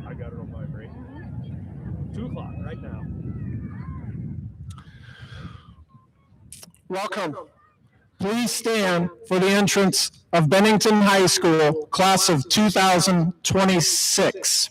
I got it on vibration. 2 o'clock right now. Welcome. Please stand for the entrance of Bennington High School, class of 2026.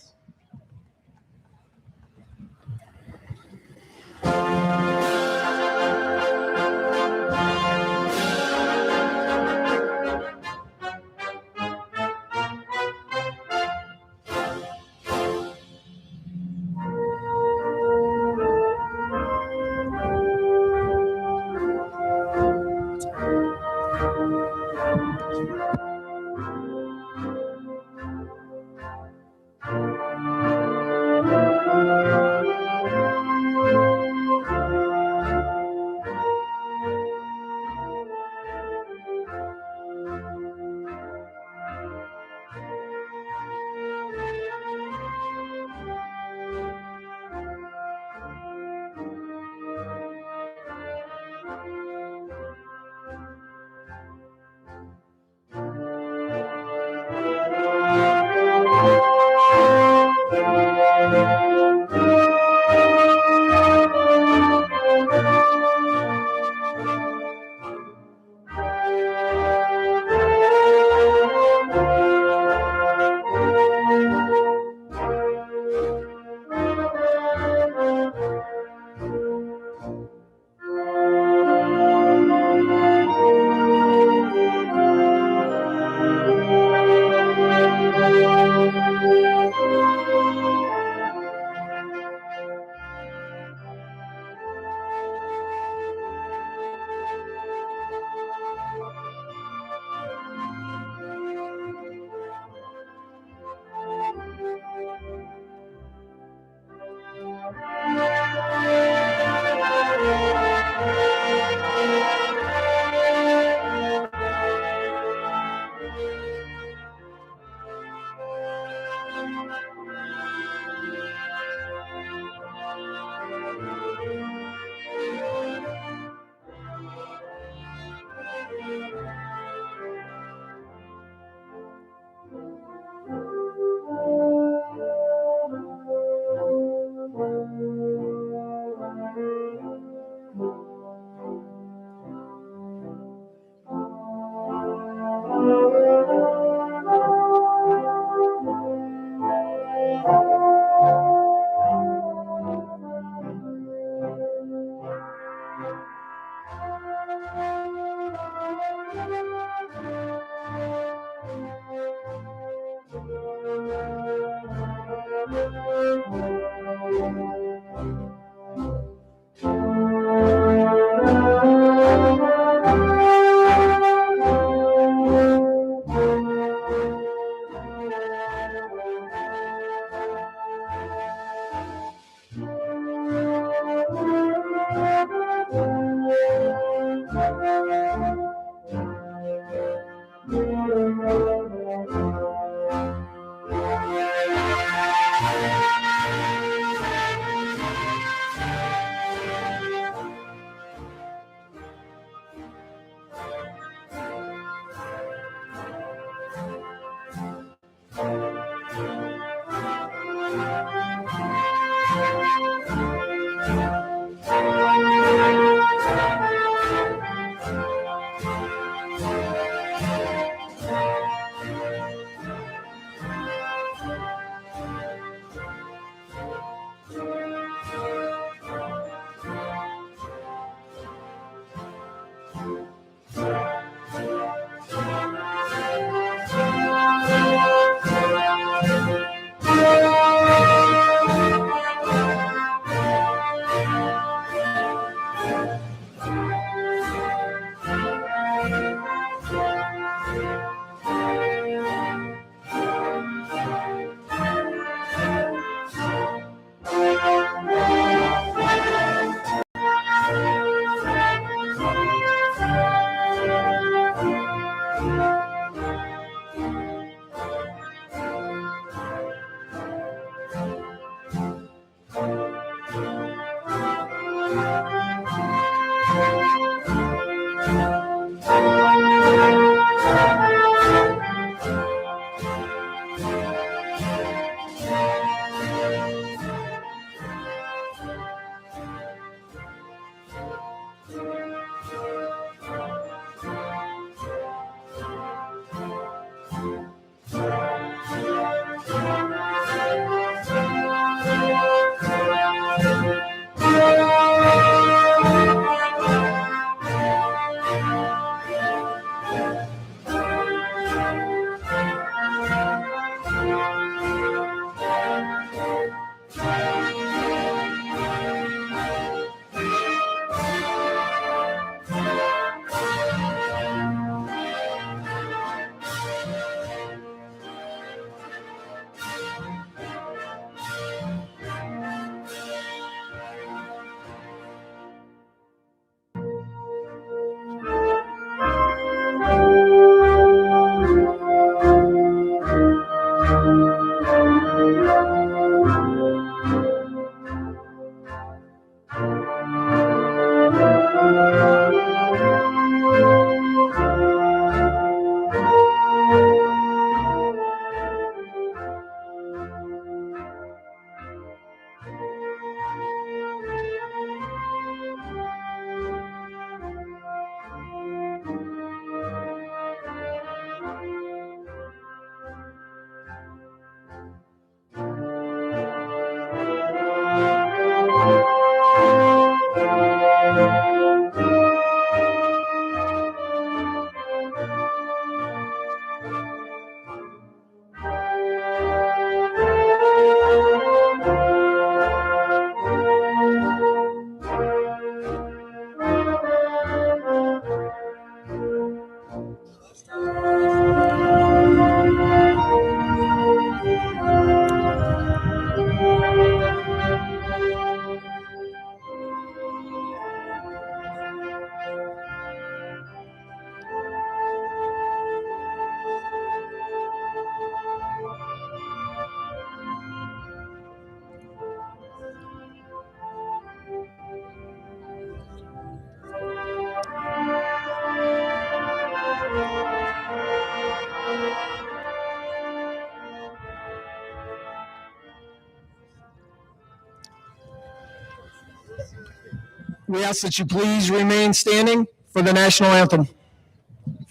We ask that you please remain standing for the national anthem.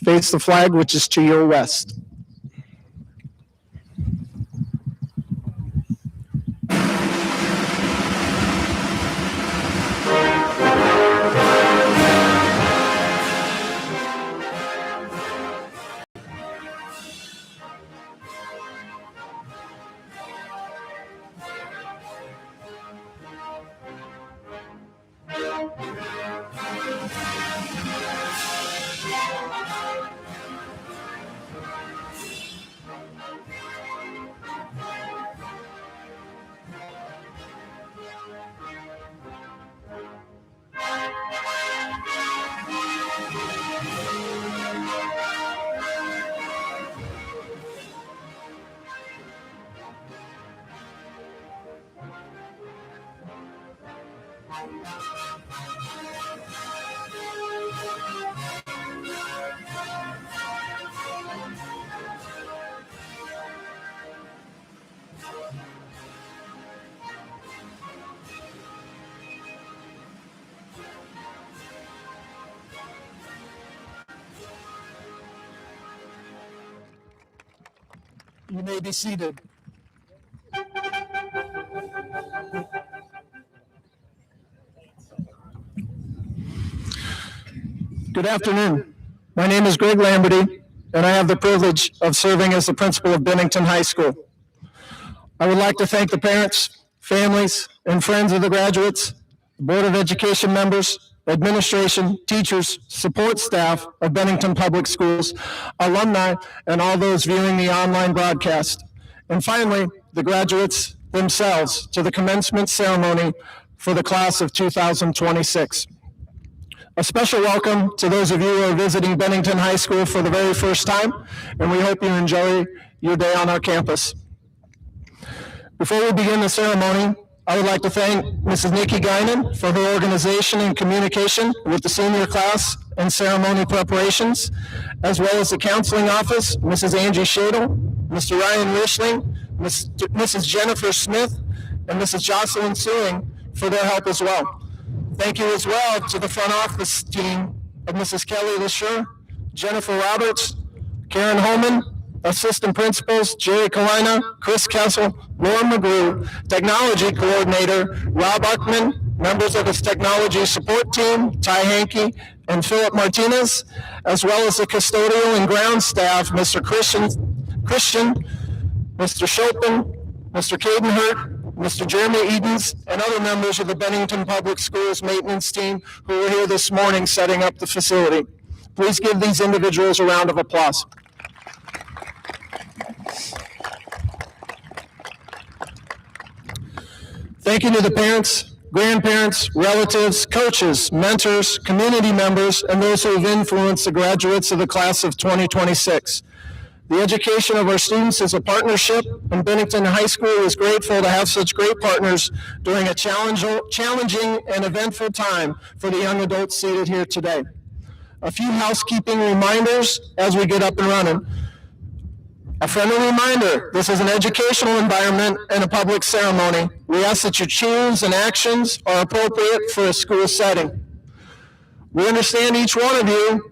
Face the flag, which is to your west. You may be seated. Good afternoon. My name is Greg Lamberty, and I have the privilege of serving as the principal of Bennington High School. I would like to thank the parents, families, and friends of the graduates, the Board of Education members, administration, teachers, support staff of Bennington Public Schools, alumni, and all those viewing the online broadcast. And finally, the graduates themselves to the commencement ceremony for the class of 2026. A special welcome to those of you who are visiting Bennington High School for the very first time, and we hope you enjoy your day on our campus. Before we begin the ceremony, I would like to thank Mrs. Nikki Guinan for her organization and communication with the senior class and ceremony preparations, as well as the counseling office, Mrs. Angie Shadle, Mr. Ryan Rishling, Mrs. Jennifer Smith, and Mrs. Jocelyn Sewing for their help as well. Thank you as well to the front office team of Mrs. Kelly LaSure, Jennifer Roberts, Karen Holman, assistant principals Jerry Kalina, Chris Kessel, Laura McGrew, technology coordinator Rob Uckman, members of his technology support team, Ty Hankey and Philip Martinez, as well as the custodial and ground staff, Mr. Christian, Mr. Chopin, Mr. Caden Hurt, Mr. Jeremy Edens, and other members of the Bennington Public Schools maintenance team who were here this morning setting up the facility. Please give these individuals a round of applause. Thank you to the parents, grandparents, relatives, coaches, mentors, community members, and those who have influenced the graduates of the class of 2026. The education of our students is a partnership, and Bennington High School is grateful to have such great partners during a challenging and eventful time for the young adults seated here today. A few housekeeping reminders as we get up and running. A friendly reminder, this is an educational environment and a public ceremony. We ask that your choose and actions are appropriate for a school setting. We understand each one of you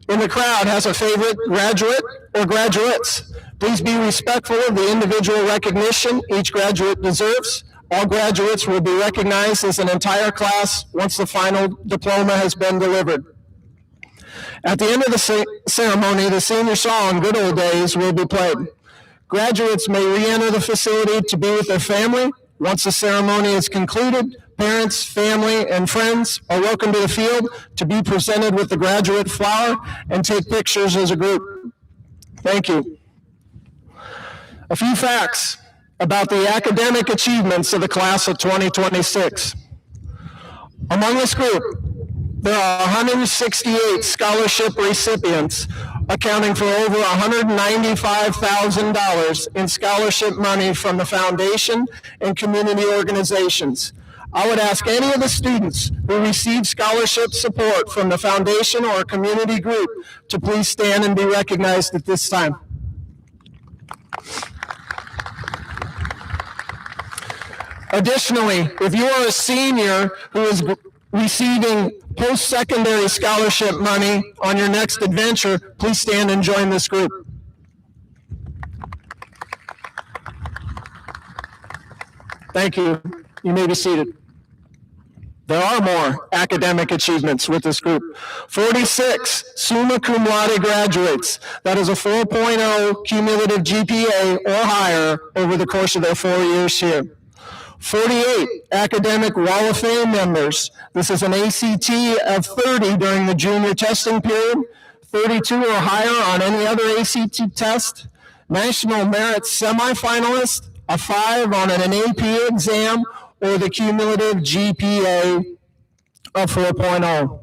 in the crowd has a favorite graduate or graduates. Please be respectful of the individual recognition each graduate deserves. All graduates will be recognized as an entire class once the final diploma has been delivered. At the end of the ceremony, the senior song, Good Old Days, will be played. Graduates may re-enter the facility to be with their family. Once the ceremony is concluded, parents, family, and friends are welcome to the field to be presented with the graduate flower and take pictures as a group. Thank you. A few facts about the academic achievements of the class of 2026. Among this group, there are 168 scholarship recipients, accounting for over $195,000 in scholarship money from the foundation and community organizations. I would ask any of the students who receive scholarship support from the foundation or a community group to please stand and be recognized at this time. Additionally, if you are a senior who is receiving post-secondary scholarship money on your next adventure, please stand and join this group. Thank you. You may be seated. There are more academic achievements with this group. 46 summa cum laude graduates. That is a 4.0 cumulative GPA or higher over the course of their 4 years here. 48 academic Wall of Fame members. This is an ACT of 30 during the junior testing period, 32 or higher on any other ACT test. National Merit semifinalist, a 5 on an AP exam, or the cumulative GPA of 4.0.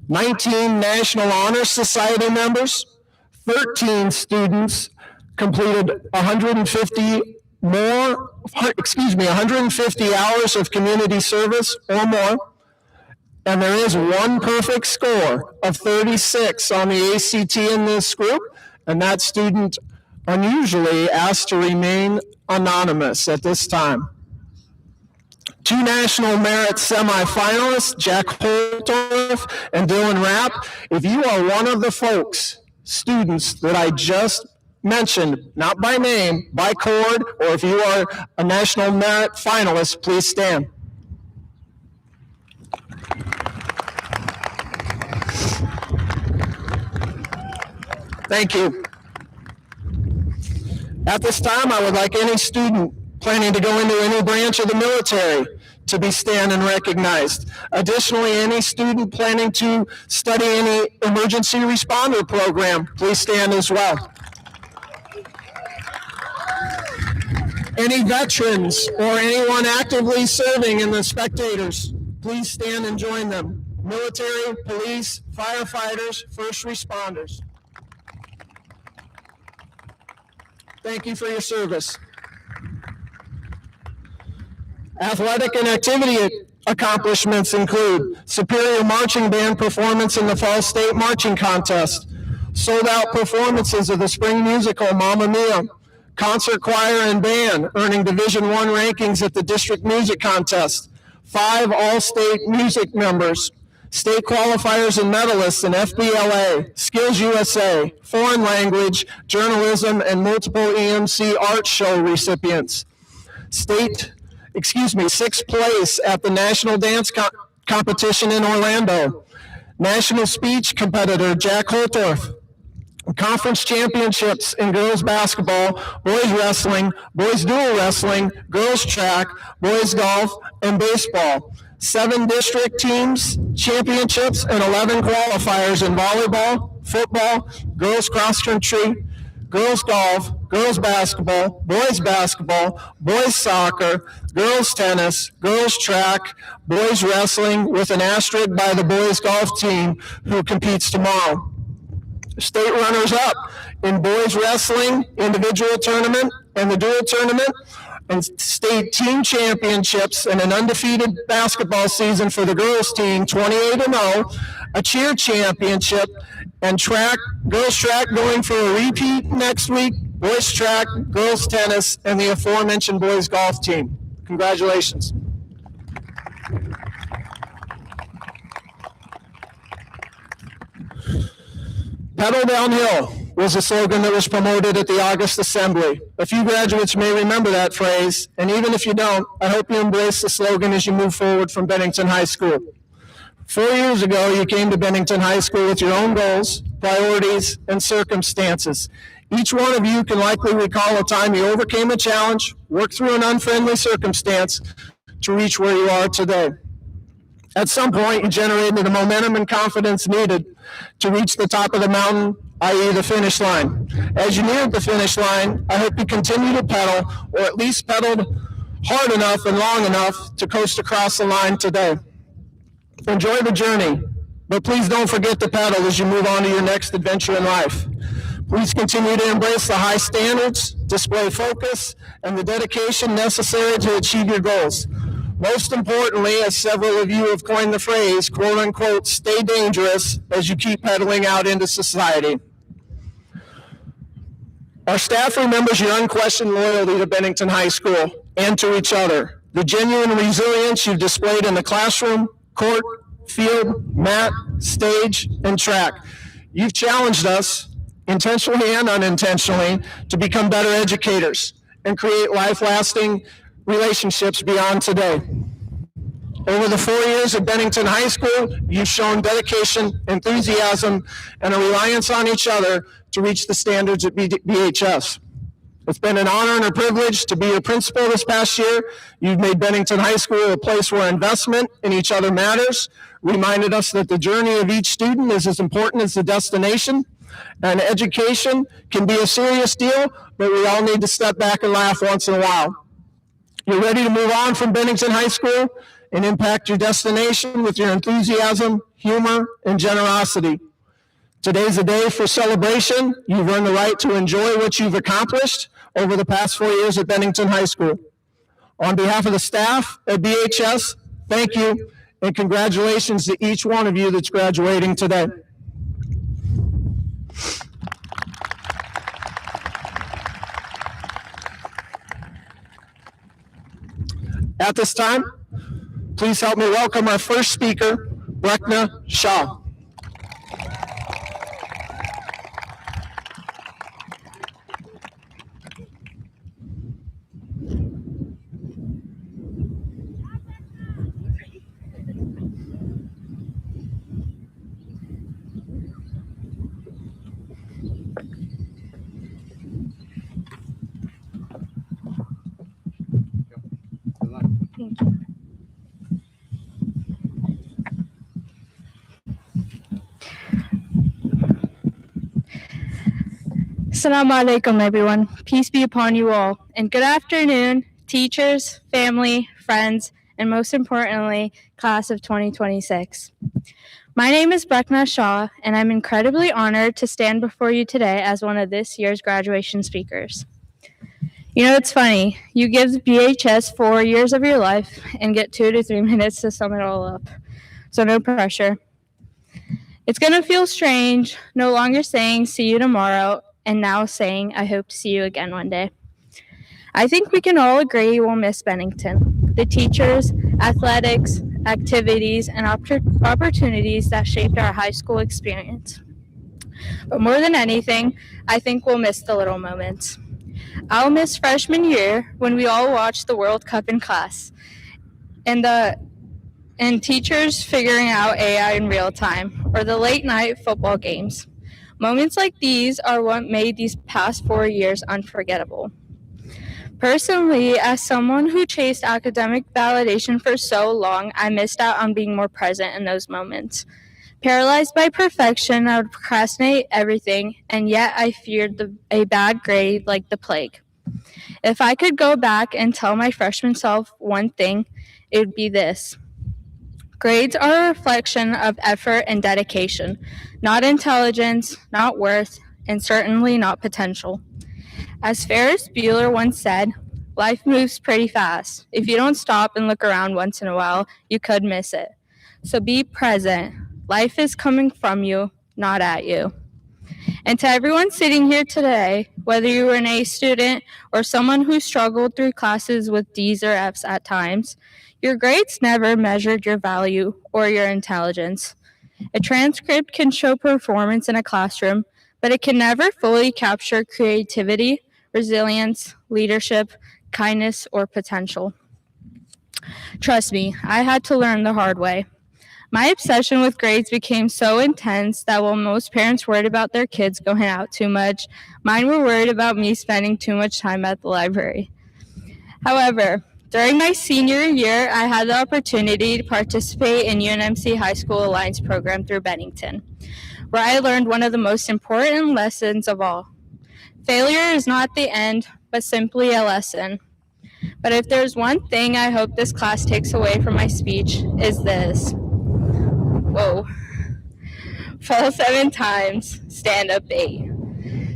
19 National Honor Society members, 13 students completed 150 hours of community service or more, and there is one perfect score of 36 on the ACT in this group, and that student unusually asked to remain anonymous at this time. 2 National Merit semifinalists, Jack Holtorf and Dylan Rapp. If you are one of the students that I just mentioned, not by name, by chord, or if you are a National Merit finalist, please stand. Thank you. At this time, I would like any student planning to go into any branch of the military to be stand and recognized. Additionally, any student planning to study any emergency responder program, please stand as well. Any veterans or anyone actively serving in the spectators, please stand and join them. Military, police, firefighters, first responders. Thank you for your service. Athletic and activity accomplishments include superior marching band performance in the Fall State Marching Contest, sold-out performances of the spring musical Mamma Mia, concert choir and band earning Division I rankings at the District Music Contest, 5 All-State music members, state qualifiers and medalists in FBLA, Skills USA, foreign language, journalism, and multiple EMC art show recipients. 6th place at the National Dance Competition in Orlando. National speech competitor Jack Holtorf. Conference championships in girls basketball, boys wrestling, boys dual wrestling, girls track, boys golf, and baseball. 7 district teams championships and 11 qualifiers in volleyball, football, girls cross country, girls golf, girls basketball, boys soccer, girls tennis, girls track, boys wrestling, with an asterisk by the boys golf team who competes tomorrow. State runners-up in boys wrestling, individual tournament, and the dual tournament, and state team championships and an undefeated basketball season for the girls team, 28-0, a cheer championship, and girls track going for a repeat next week, boys track, girls tennis, and the aforementioned boys golf team. Congratulations. Pedal Downhill was a slogan that was promoted at the August Assembly. A few graduates may remember that phrase, and even if you don't, I hope you embrace the slogan as you move forward from Bennington High School. 4 years ago, you came to Bennington High School with your own goals, priorities, and circumstances. Each one of you can likely recall a time you overcame a challenge, worked through an unfriendly circumstance to reach where you are today. At some point, you generated the momentum and confidence needed to reach the top of the mountain, i.e. the finish line. As you neared the finish line, I hope you continue to pedal, or at least pedaled hard enough and long enough to coast across the line today. Enjoy the journey, but please don't forget to pedal as you move on to your next adventure in life. Please continue to embrace the high standards, display focus, and the dedication necessary to achieve your goals. Most importantly, as several of you have coined the phrase, quote unquote, stay dangerous as you keep pedaling out into society. Our staff remembers your unquestioned loyalty to Bennington High School and to each other, the genuine resilience you've displayed in the classroom, court, field, mat, stage, and track. You've challenged us, intentionally and unintentionally, to become better educators and create life-lasting relationships beyond today. Over the 4 years at Bennington High School, you've shown dedication, enthusiasm, and a reliance on each other to reach the standards at BHS. It's been an honor and a privilege to be your principal this past year. You've made Bennington High School a place where investment in each other matters, reminded us that the journey of each student is as important as the destination, and education can be a serious deal, but we all need to step back and laugh once in a while. You're ready to move on from Bennington High School and impact your destination with your enthusiasm, humor, and generosity. Today's a day for celebration. You've earned the right to enjoy what you've accomplished over the past 4 years at Bennington High School. On behalf of the staff at BHS, thank you, and congratulations to each one of you that's graduating today. At this time, please help me welcome our first speaker, Brekna Shaw. Assalamu alaikum, everyone. Peace be upon you all. And good afternoon, teachers, family, friends, and most importantly, class of 2026. My name is Brekna Shaw, and I'm incredibly honored to stand before you today as one of this year's graduation speakers. You know, it's funny. You give BHS 4 years of your life and get 2 to 3 minutes to sum it all up. So no pressure. It's going to feel strange, no longer saying see you tomorrow, and now saying, I hope to see you again one day. I think we can all agree we'll miss Bennington, the teachers, athletics, activities, and opportunities that shaped our high school experience. But more than anything, I think we'll miss the little moments. I'll miss freshman year when we all watched the World Cup in class, and teachers figuring out AI in real time, or the late night football games. Moments like these are what made these past 4 years unforgettable. Personally, as someone who chased academic validation for so long, I missed out on being more present in those moments. Paralyzed by perfection, I would procrastinate everything, and yet I feared a bad grade like the plague. If I could go back and tell my freshman self one thing, it would be this. Grades are a reflection of effort and dedication, not intelligence, not worth, and certainly not potential. As Ferris Bueller once said, life moves pretty fast. If you don't stop and look around once in a while, you could miss it. So be present. Life is coming from you, not at you. And to everyone sitting here today, whether you were an A student or someone who struggled through classes with D's or F's at times, your grades never measured your value or your intelligence. A transcript can show performance in a classroom, but it can never fully capture creativity, resilience, leadership, kindness, or potential. Trust me, I had to learn the hard way. My obsession with grades became so intense that while most parents worried about their kids going out too much, mine were worried about me spending too much time at the library. However, during my senior year, I had the opportunity to participate in UNMC High School Alliance program through Bennington, where I learned one of the most important lessons of all. Failure is not the end, but simply a lesson. But if there's one thing I hope this class takes away from my speech, is this. Whoa. Fall 7 times, stand up 8.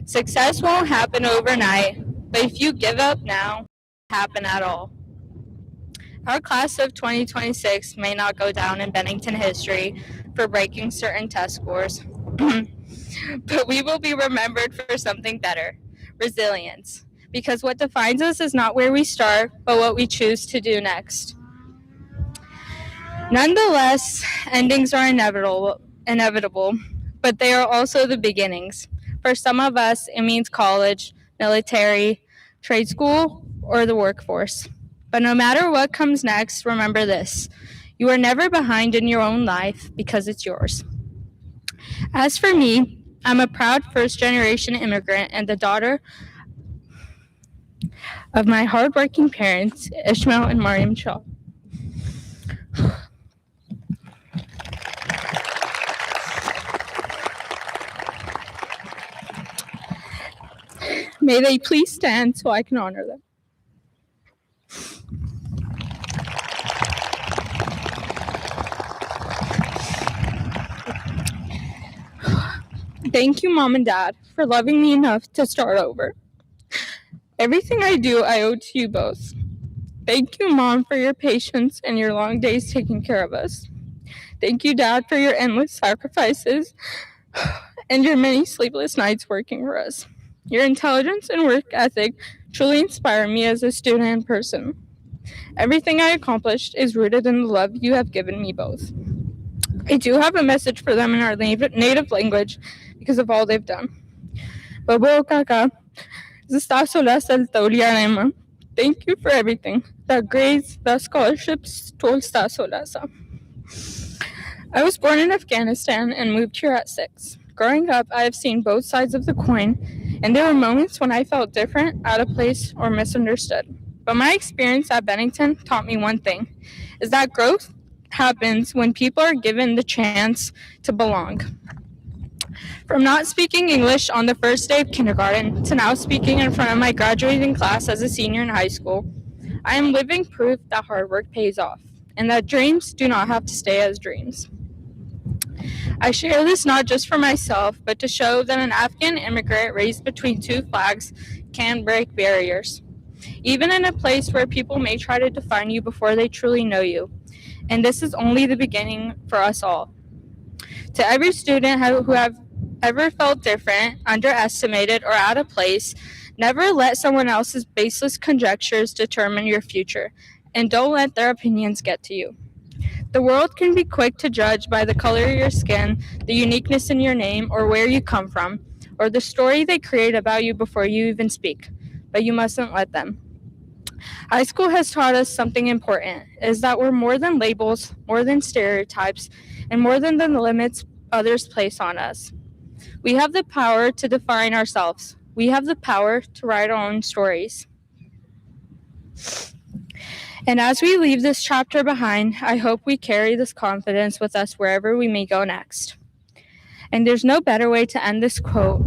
Success won't happen overnight, but if you give up now, it won't happen at all. Our class of 2026 may not go down in Bennington history for breaking certain test scores, but we will be remembered for something better, resilience, because what defines us is not where we start, but what we choose to do next. Nonetheless, endings are inevitable, but they are also the beginnings. For some of us, it means college, military, trade school, or the workforce. But no matter what comes next, remember this: you are never behind in your own life because it's yours. As for me, I'm a proud first generation immigrant and the daughter of my hardworking parents, Ishmael and Mariam Shaw. May they please stand so I can honor them. Thank you, Mom and Dad, for loving me enough to start over. Everything I do, I owe to you both. Thank you, Mom, for your patience and your long days taking care of us. Thank you, Dad, for your endless sacrifices and your many sleepless nights working for us. Your intelligence and work ethic truly inspire me as a student and person. Everything I accomplished is rooted in the love you have given me both. I do have a message for them in our native language because of all they've done. Babo Kaka, thank you for everything. The grades, the scholarships, I was born in Afghanistan and moved here at 6. Growing up, I have seen both sides of the coin, and there were moments when I felt different, out of place, or misunderstood. But my experience at Bennington taught me one thing, is that growth happens when people are given the chance to belong. From not speaking English on the first day of kindergarten to now speaking in front of my graduating class as a senior in high school, I am living proof that hard work pays off and that dreams do not have to stay as dreams. I share this not just for myself, but to show that an Afghan immigrant raised between two flags can break barriers, even in a place where people may try to define you before they truly know you. And this is only the beginning for us all. To every student who have ever felt different, underestimated, or out of place, never let someone else's baseless conjectures determine your future, and don't let their opinions get to you. The world can be quick to judge by the color of your skin, the uniqueness in your name, or where you come from, or the story they create about you before you even speak, but you mustn't let them. High school has taught us something important, is that we're more than labels, more than stereotypes, and more than the limits others place on us. We have the power to define ourselves. We have the power to write our own stories. And as we leave this chapter behind, I hope we carry this confidence with us wherever we may go next. And there's no better way to end this quote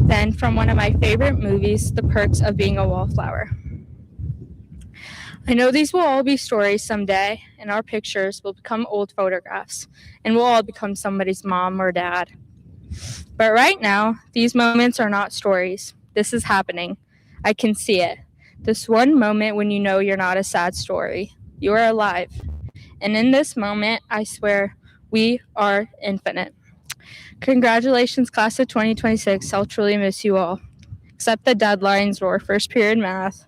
than from one of my favorite movies, The Perks of Being a Wallflower. I know these will all be stories someday, and our pictures will become old photographs, and we'll all become somebody's mom or dad. But right now, these moments are not stories. This is happening. I can see it. This one moment when you know you're not a sad story. You are alive. And in this moment, I swear, we are infinite. Congratulations, class of 2026. I'll truly miss you all. Except the deadlines or first period math.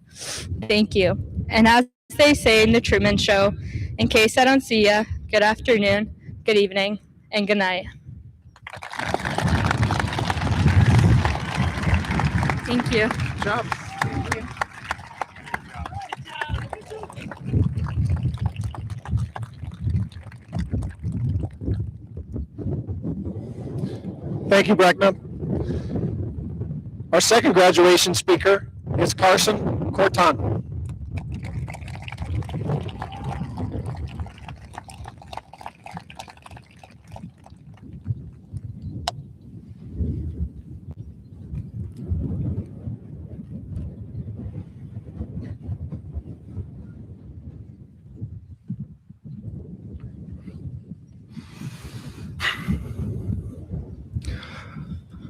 Thank you. And as they say in the Truman Show, in case I don't see ya, good afternoon, good evening, and good night. Thank you. Good job. Thank you. Thank you, Breckna. Our second graduation speaker is Carson Corton.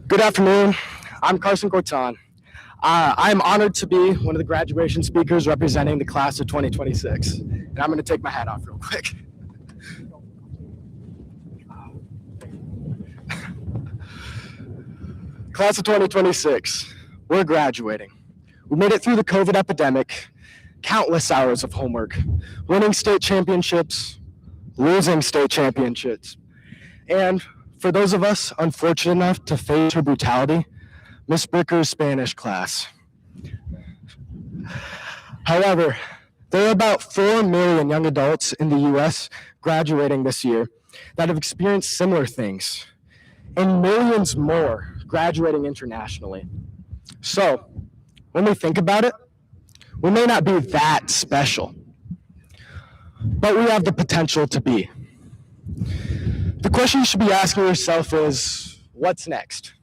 Good afternoon. I'm Carson Corton. I'm honored to be one of the graduation speakers representing the class of 2026. And I'm going to take my hat off real quick. Class of 2026, we're graduating. We made it through the COVID epidemic, countless hours of homework, winning state championships, losing state championships. And for those of us unfortunate enough to face her brutality, Miss Bricker's Spanish class. However, there are about 4 million young adults in the U.S. graduating this year that have experienced similar things, and millions more graduating internationally. So, when we think about it, we may not be that special, but we have the potential to be. The question you should be asking yourself is, what's next?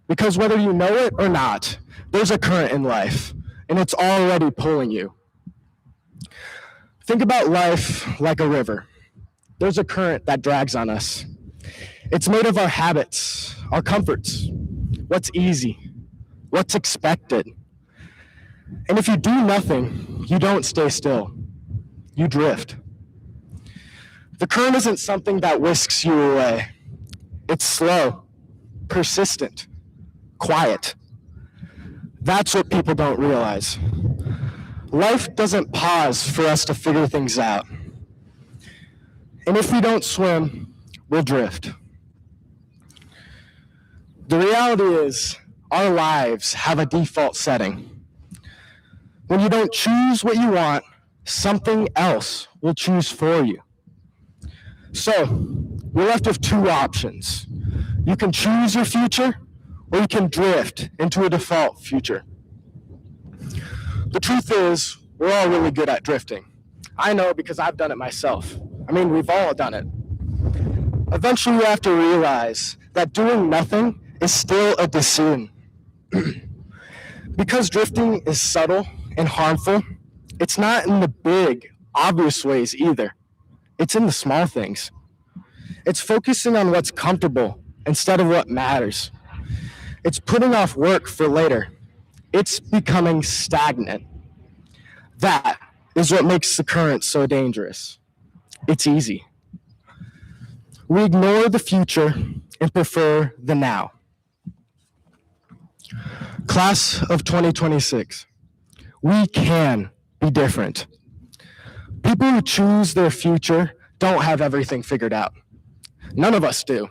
Because whether you know it or not, there's a current in life, and it's already pulling you. Think about life like a river. There's a current that drags on us. It's made of our habits, our comforts, what's easy, what's expected. And if you do nothing, you don't stay still. You drift. The current isn't something that whisks you away. It's slow, persistent, quiet. That's what people don't realize. Life doesn't pause for us to figure things out. And if we don't swim, we'll drift. The reality is, our lives have a default setting. When you don't choose what you want, something else will choose for you. So, we're left with 2 options. You can choose your future, or you can drift into a default future. The truth is, we're all really good at drifting. I know because I've done it myself. I mean, we've all done it. Eventually, you have to realize that doing nothing is still a decision. Because drifting is subtle and harmful, it's not in the big, obvious ways either. It's in the small things. It's focusing on what's comfortable instead of what matters. It's putting off work for later. It's becoming stagnant. That is what makes the current so dangerous. It's easy. We ignore the future and prefer the now. Class of 2026, we can be different. People who choose their future don't have everything figured out. None of us do.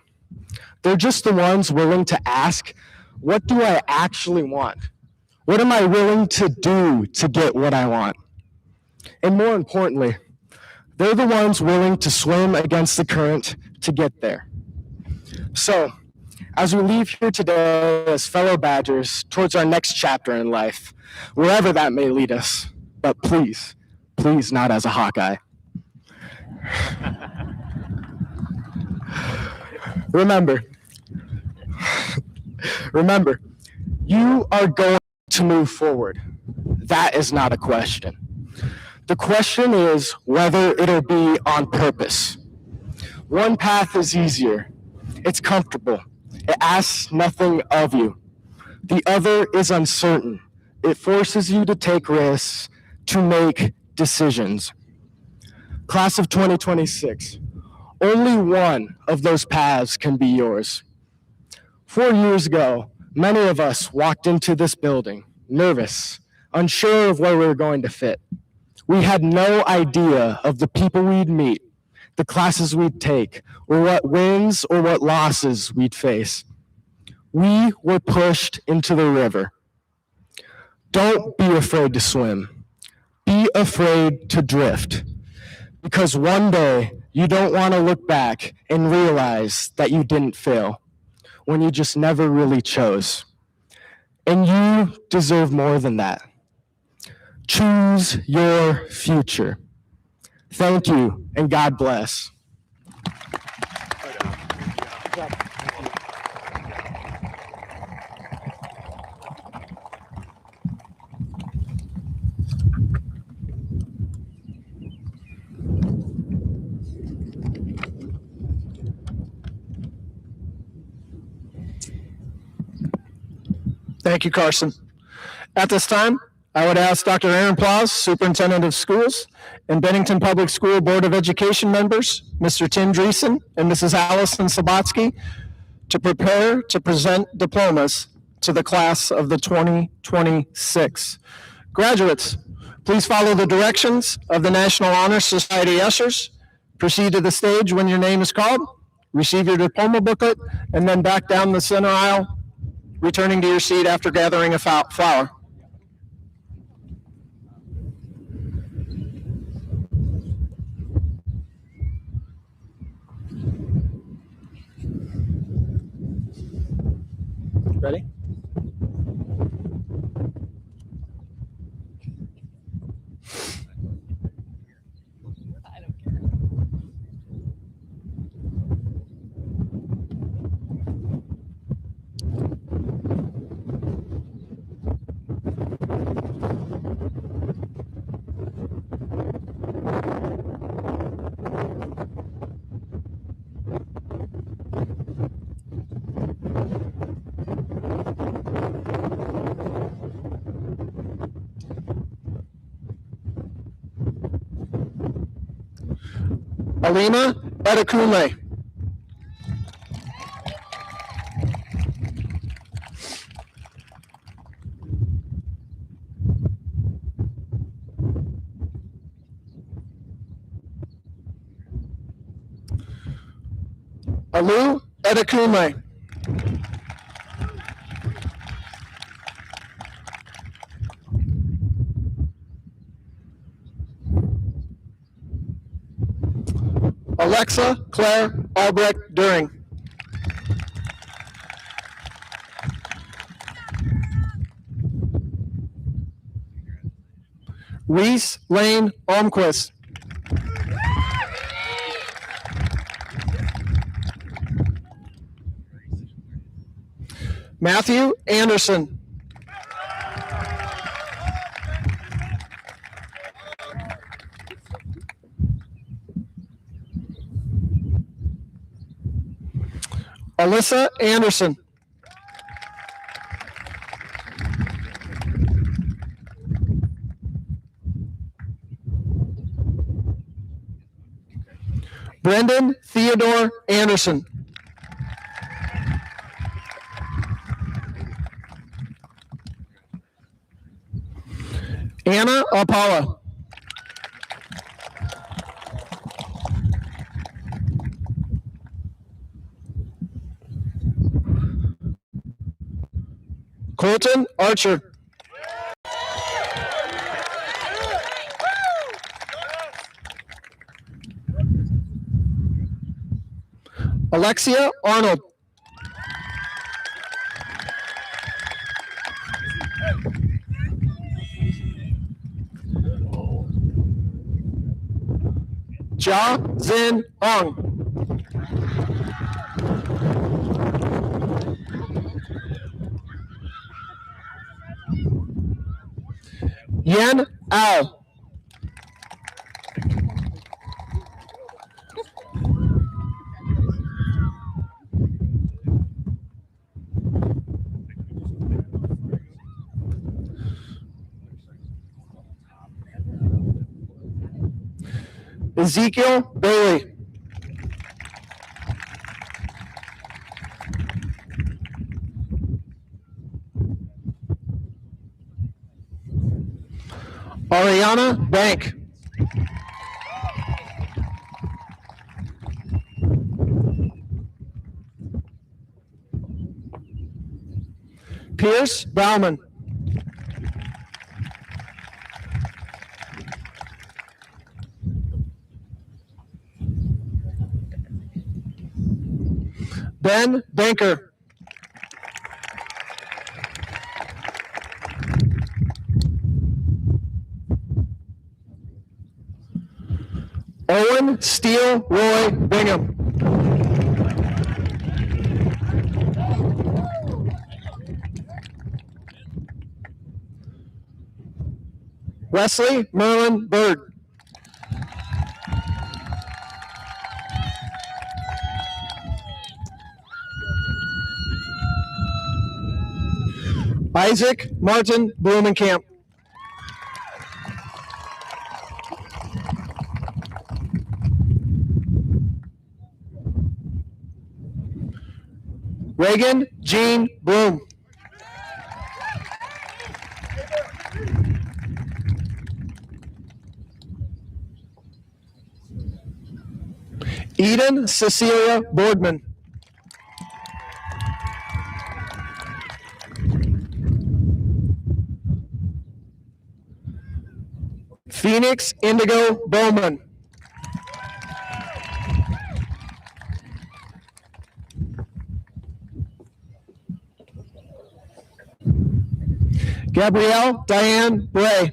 They're just the ones willing to ask, what do I actually want? What am I willing to do to get what I want? And more importantly, they're the ones willing to swim against the current to get there. So, as we leave here today as fellow Badgers towards our next chapter in life, wherever that may lead us, but please, please not as a Hawkeye. Remember, you are going to move forward. That is not a question. The question is whether it'll be on purpose. One path is easier. It's comfortable. It asks nothing of you. The other is uncertain. It forces you to take risks, to make decisions. Class of 2026, only one of those paths can be yours. 4 years ago, many of us walked into this building, nervous, unsure of where we were going to fit. We had no idea of the people we'd meet, the classes we'd take, or what wins or what losses we'd face. We were pushed into the river. Don't be afraid to swim. Be afraid to drift. Because one day, you don't want to look back and realize that you didn't fail when you just never really chose. And you deserve more than that. Choose your future. Thank you, and God bless. Thank you, Carson. At this time, I would ask Dr. Aaron Plaus, Superintendent of Schools, and Bennington Public School Board of Education members, Mr. Tim Dreesen and Mrs. Allison Sabatsky, to prepare to present diplomas to the class of the 2026. Graduates, please follow the directions of the National Honor Society ushers Proceed to the stage when your name is called, receive your diploma booklet, and then back down the center aisle, returning to your seat after gathering a flower. Ready? Alima Edekunle. Alu Edekunle. Alexa Claire Albrecht During. Reese Lane Almquist. Matthew Anderson. Alyssa Anderson. Brendan Theodore Anderson. Anna Apala. Colton Archer. Alexia Arnold. Jia Zin Ong. Yen Ao. Ezekiel Bailey. Ariana Bank. Pierce Bauman. Ben Banker. Owen Steele Roy Bingham. Wesley Merlin Bird. Isaac Martin Blumenkamp. Reagan Jean Bloom. Eden Cecilia Boardman. Phoenix Indigo Bowman. Gabrielle Diane Bray.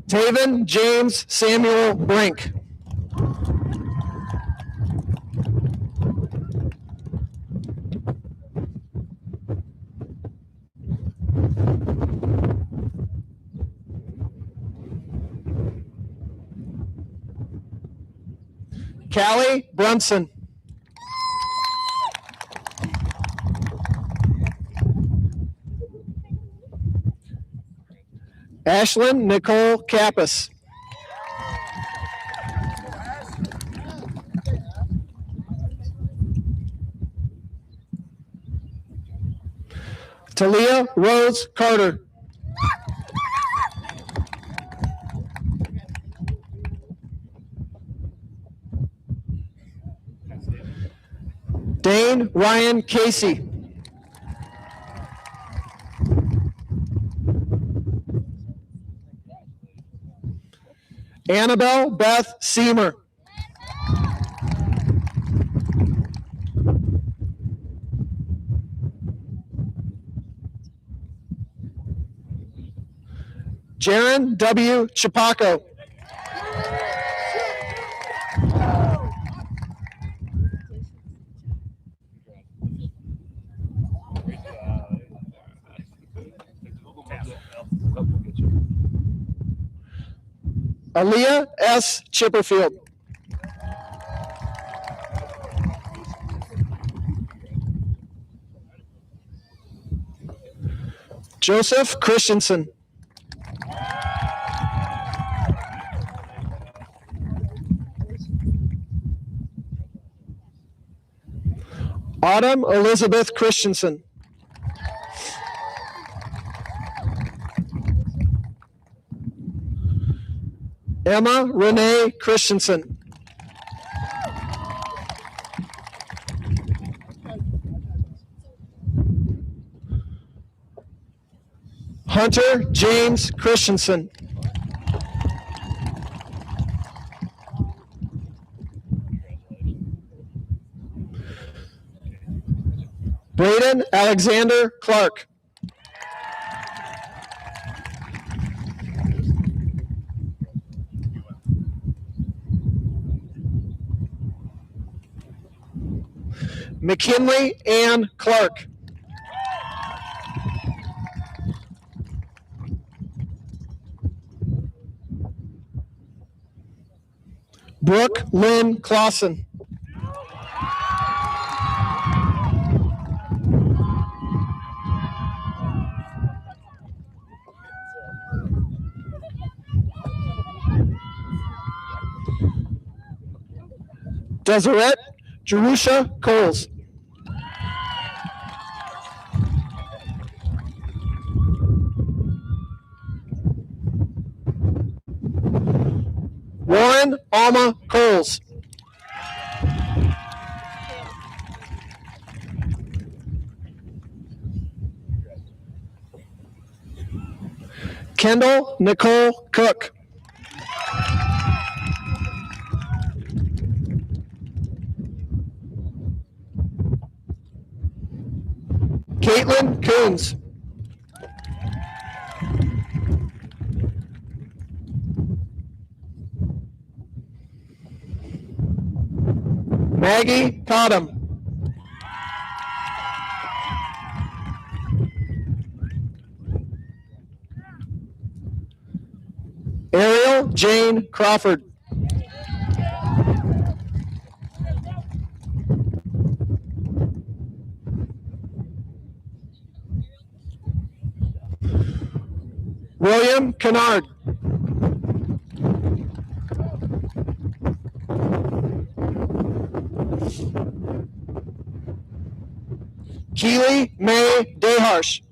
Taven James Samuel Brink. Callie Brunson. Ashlyn Nicole Kappas. Talia Rose Carter. Dane Ryan Casey. Annabelle Beth Seamer. Jaron W. Chapaco. Aaliyah S. Chipperfield. Joseph Christensen. Autumn Elizabeth Christensen. Emma Renee Christensen. Hunter James Christensen. Braden Alexander Clark. McKinley Ann Clark. Brooke Lynn Clausen. Deseret Jerusha Coles. Warren Alma Coles. Kendall Nicole Cook. Caitlin Coons. Maggie Cottom. Ariel Jane Crawford. William Kennard. Keely May Deharsh.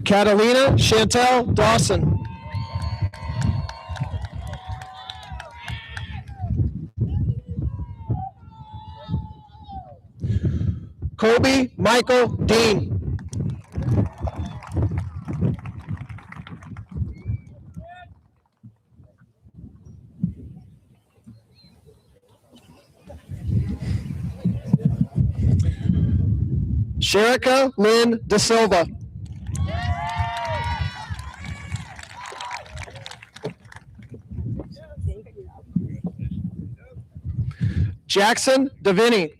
Catalina Chantel Dawson. Kobe Michael Dean. Sherika Lynn De Silva. Jackson Davini.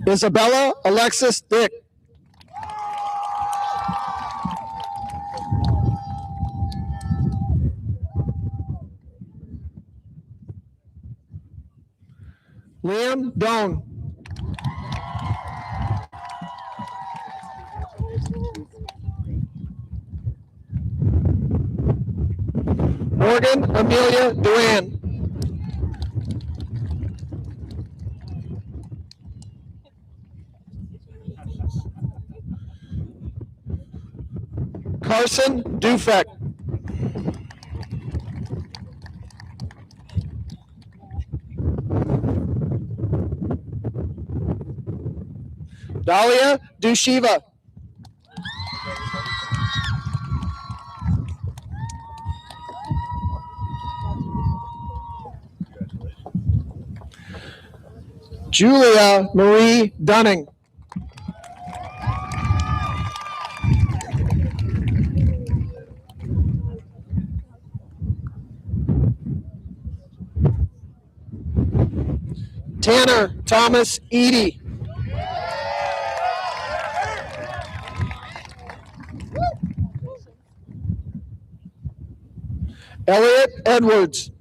Isabella Alexis Dick. Liam Doan. Morgan Amelia Duran. Carson Dufek. Dalia Dushiva. Julia Marie Dunning. Tanner Thomas Eady. Elliot Edwards.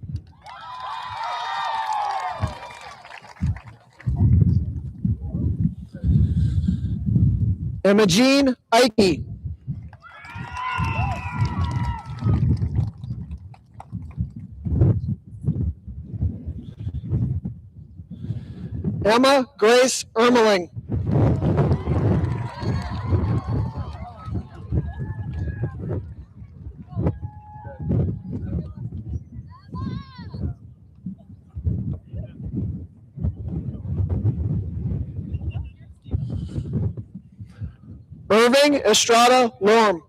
Imogene Ike. Emma Grace Ermeling. Irving Estrada Lorm.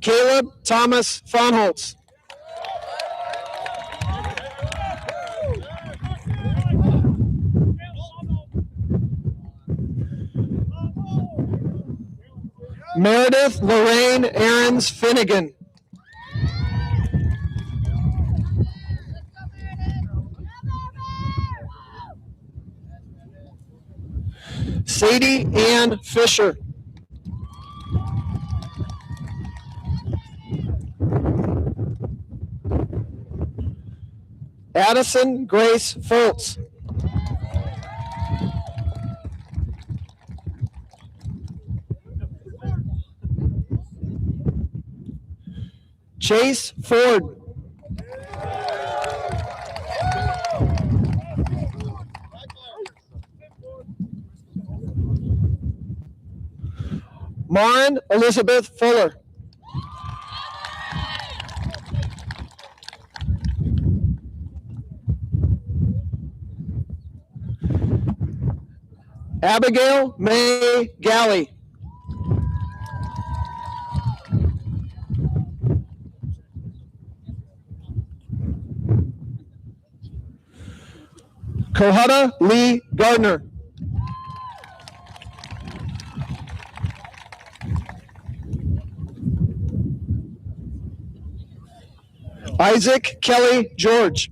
Caleb Thomas Fonholtz. Meredith Lorraine Aarons Finnegan. Sadie Ann Fisher. Addison Grace Foltz. Chase Ford. Maren Elizabeth Fuller. Abigail May Galley. Kohada Lee Gardner. Isaac Kelly George.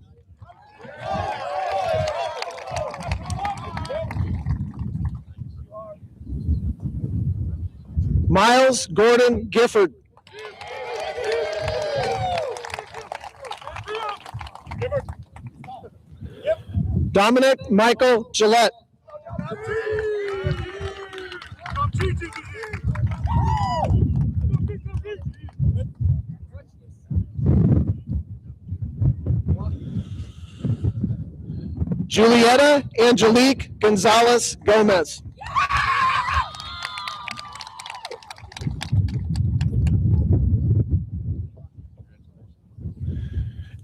Miles Gordon Gifford. Dominic Michael Gillette. Julieta Angelique Gonzalez Gomez.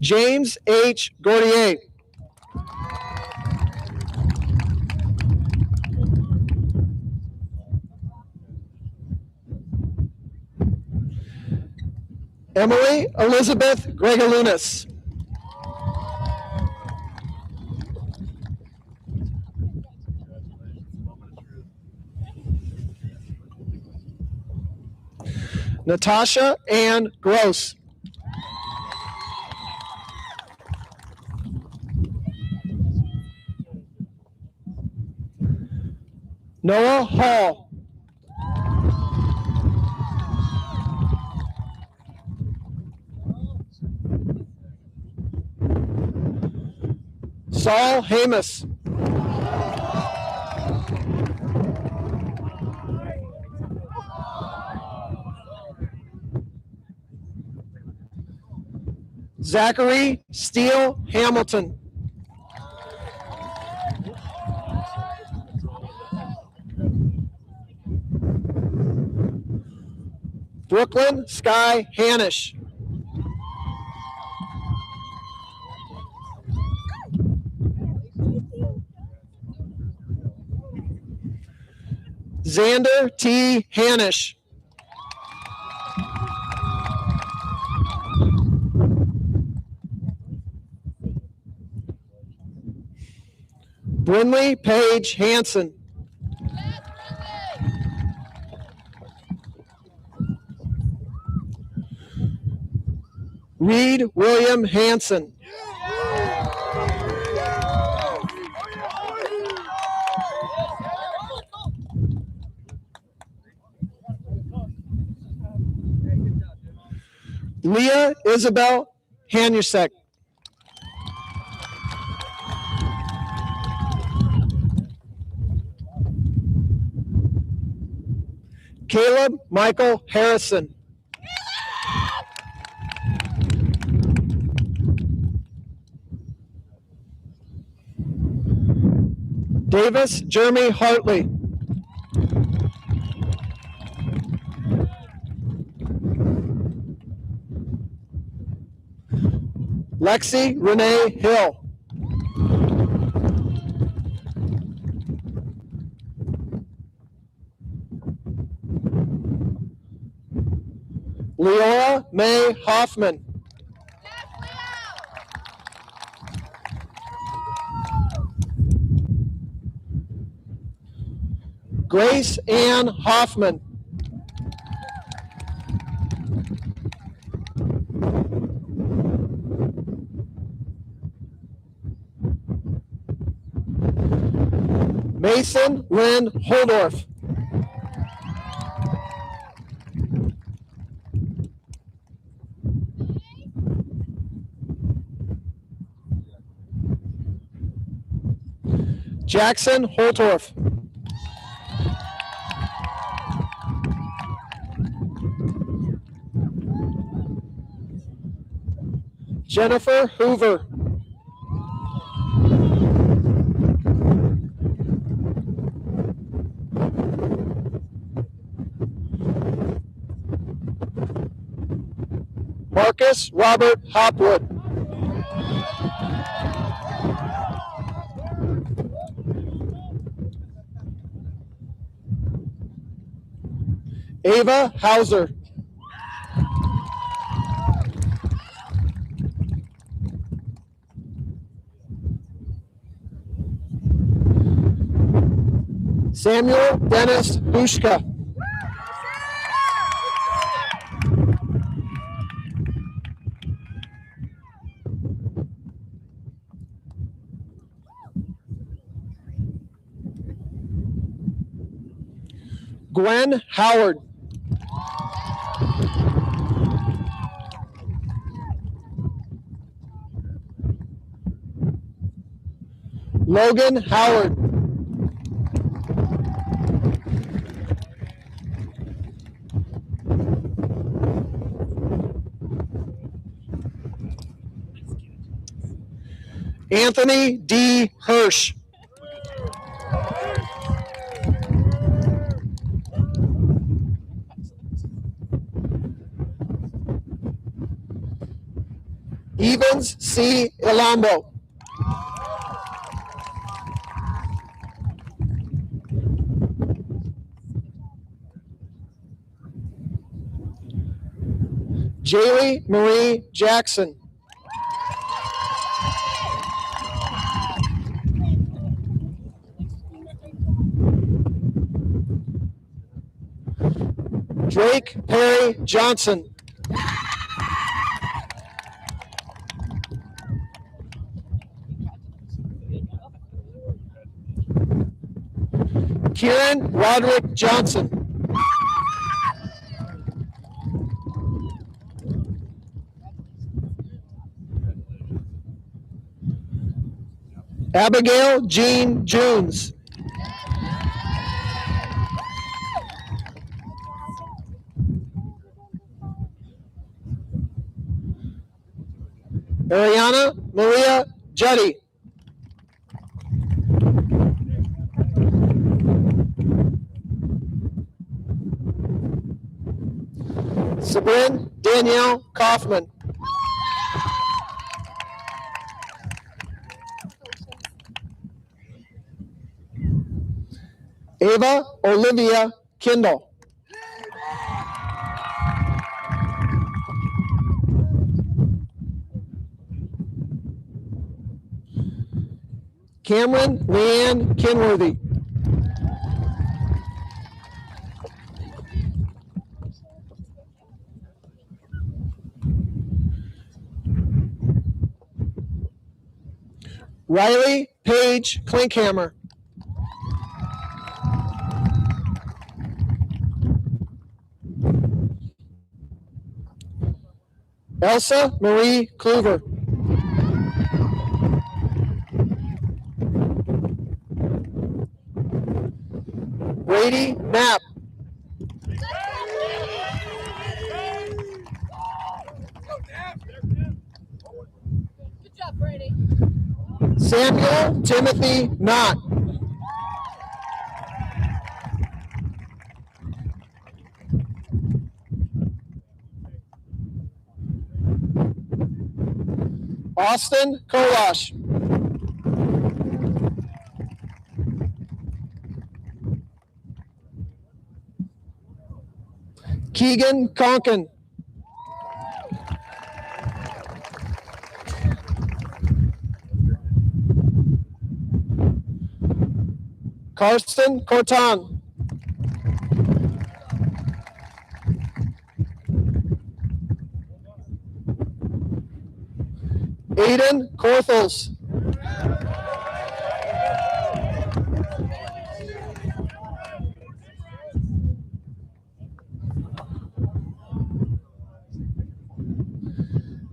James H. Gordier. Emily Elizabeth Gregalunas. Natasha Ann Gross. Noah Hall. Saul Hamus. Zachary Steele Hamilton. Brooklyn Sky Hanish. Xander T. Hanish. Brinley Page Hansen. Reed William Hansen. Leah Isabel Hanusek. Caleb Michael Harrison. Davis Jeremy Hartley. Lexi Renee Hill. Leora May Hoffman. Grace Ann Hoffman. Mason Lynn Holdorf. Jackson Holtorf. Jennifer Hoover. Marcus Robert Hopwood. Ava Hauser. Samuel Dennis Hushka. Gwen Howard. Logan Howard. Anthony D. Hirsch. Evans C. Ilambo. Jaylee Marie Jackson. Drake Perry Johnson. Kieran Roderick Johnson. Abigail Jean Junes. Ariana Maria Juddy. Sabrin Danielle Kaufman. Ava Olivia Kindle. Cameron Leanne Kinworthy. Riley Paige Klinkhammer. Elsa Marie Kluver. Brady Knapp. Good job, Brady. Samuel Timothy Knott. Austin Kolash. Keegan Conkin. Karsten Corton. Aiden Korthels.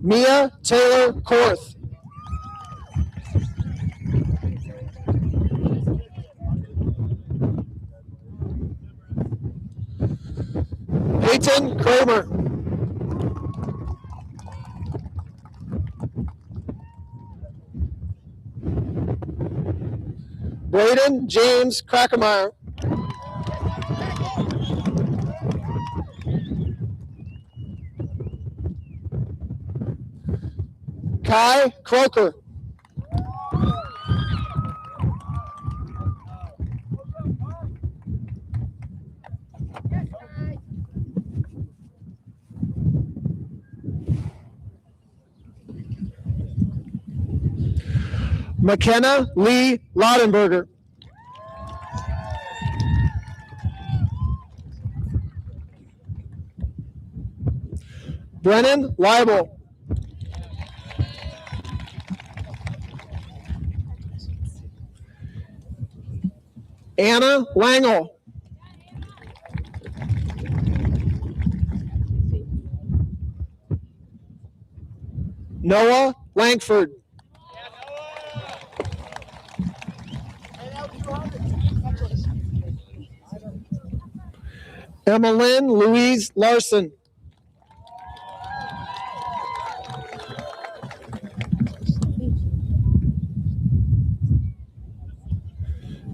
Mia Taylor Korth. Peyton Kramer. Braden James Krackemeyer. Kai Croker. McKenna Lee Laudenberger. Brennan Leibel. Anna Langel. Noah Langford. Emmeline Louise Larson.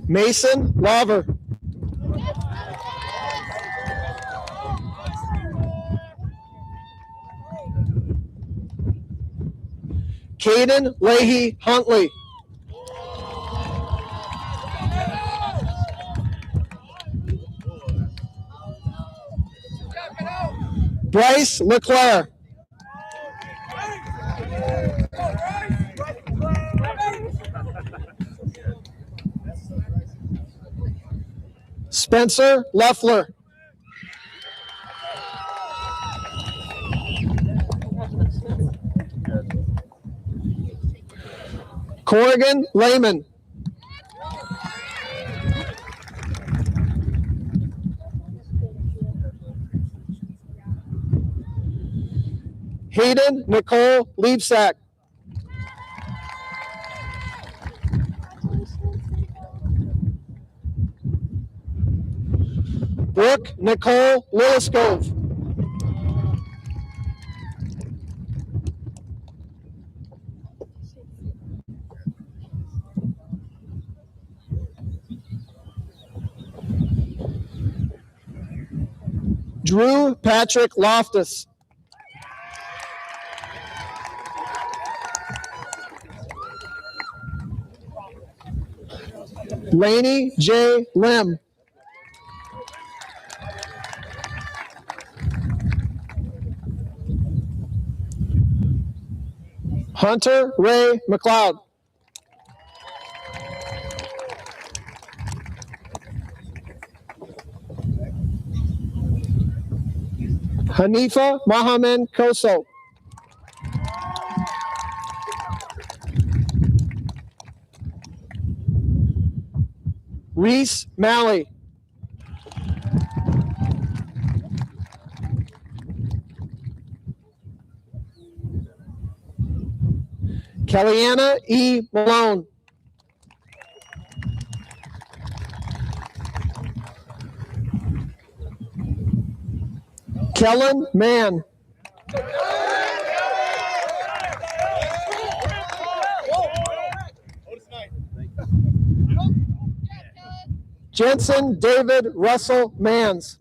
Mason Laver. Caden Leahy Huntley. Bryce Leclerc. Spencer Leffler. Corrigan Lehman. Hayden Nicole Liebsack. Brooke Nicole Lilliscove. Drew Patrick Loftus. Laney J. Lim. Hunter Ray McLeod. Hanifa Mohamed Koso. Reese Malley. Kellyanna E. Malone. Kellen Mann. Jensen David Russell Mans.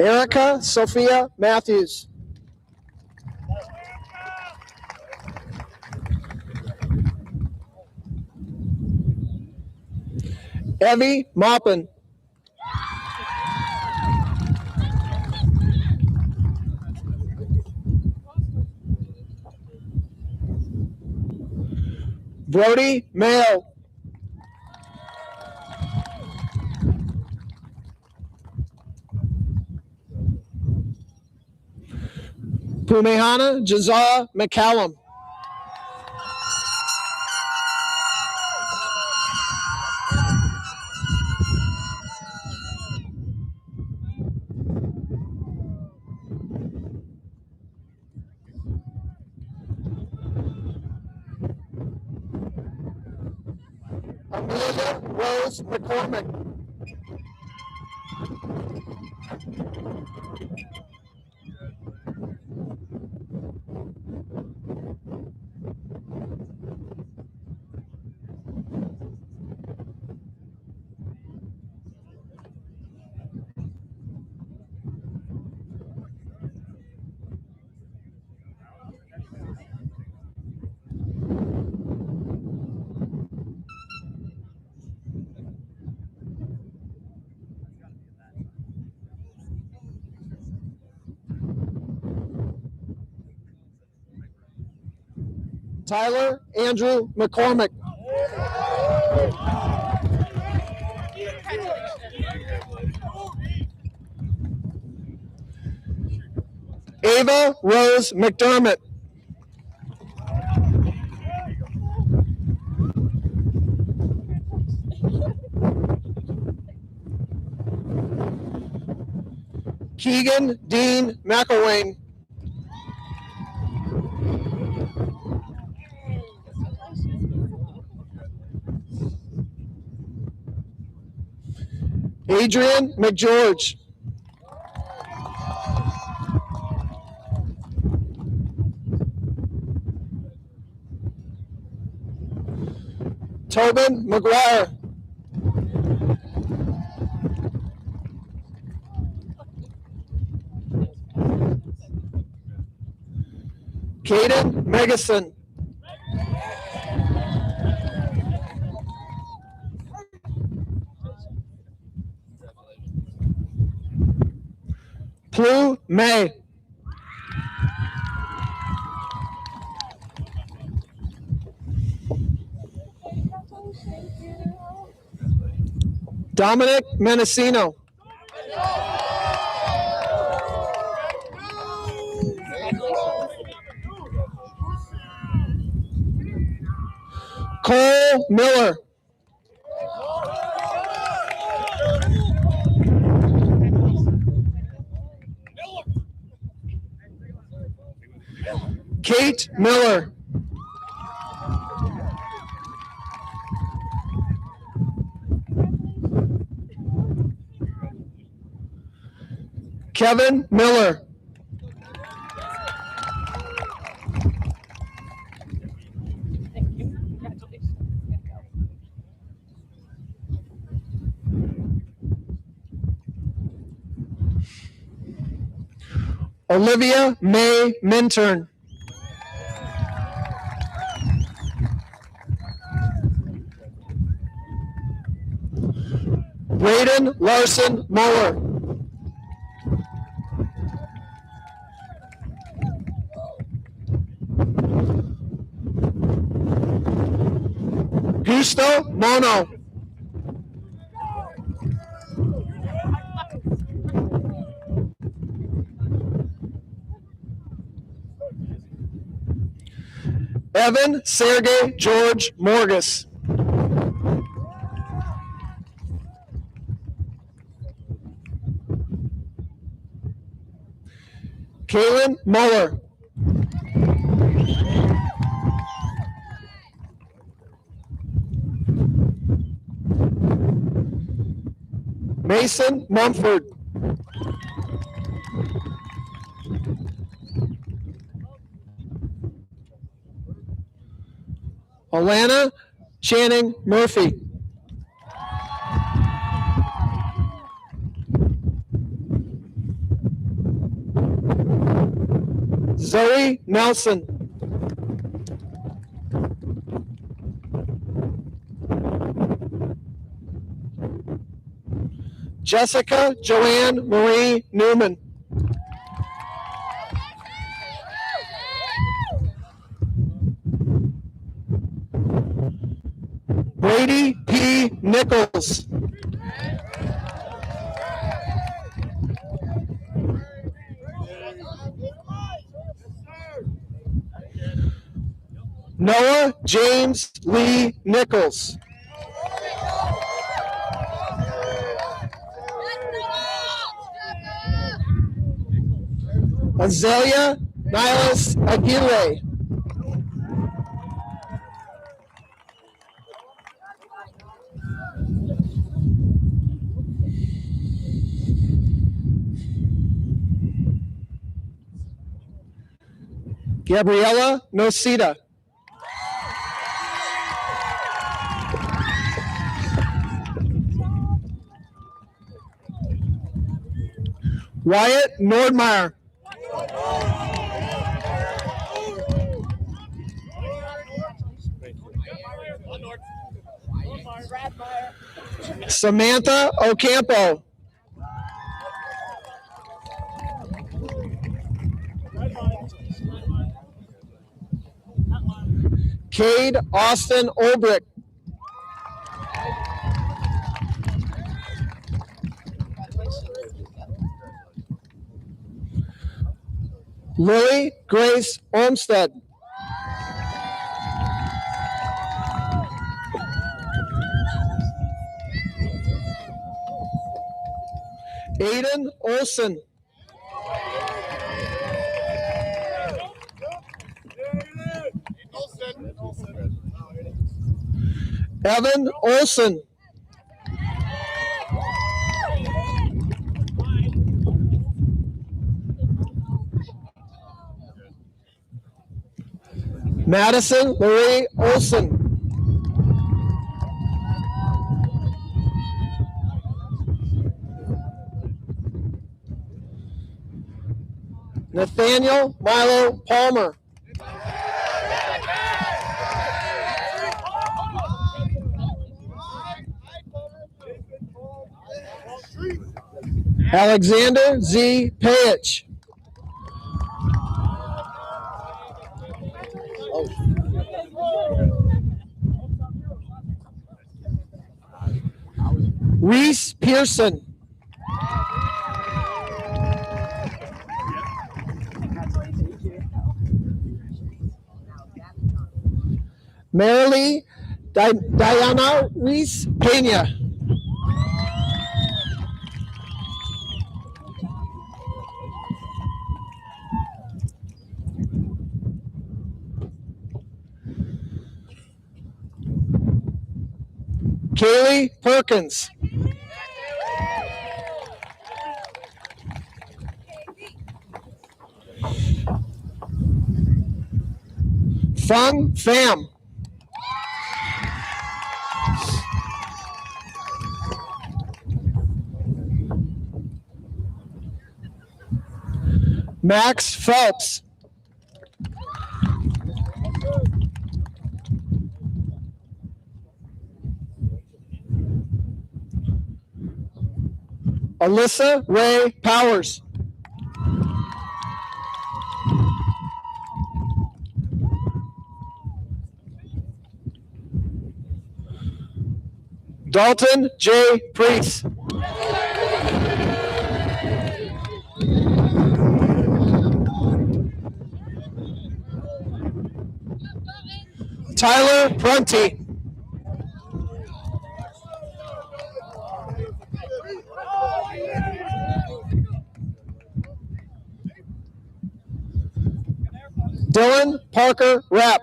Erica Sophia Matthews. Evie Maupin. Brody Mayo. Pumehana Jazaa McCallum. Amelia Rose McCormick. Tyler Andrew McCormick. Ava Rose McDermott. Keegan Dean McElwain. Adrian McGeorge. Tobin McGuire. Caden Megason. Plu May. Dominic Menacino. Cole Miller. Kate Miller. Kevin Miller. Olivia May Minturn. Braden Larson Moeller. Gusto Mono. Evan Sergey George Morgus. Kaylin Muller. Mason Mumford. Alana Channing Murphy. Zoe Nelson. Jessica Joanne Marie Newman. Brady P. Nichols. Noah James Lee Nichols. Azalea Niles Aguirre. Gabriela Nocita. Wyatt Nordmeyer. Samantha Ocampo. Cade Austin Olbrick. Lily Grace Olmsted. Aiden Olson. Evan Olson. Madison Marie Olson. Nathaniel Milo Palmer. Alexander Z. Payich. Reese Pearson. Marilee Diana Reese Pena. Kaylee Perkins. Fung Pham. Max Phelps. Alyssa Ray Powers. Dalton J. Priest. Tyler Prunty. Dylan Parker Rapp.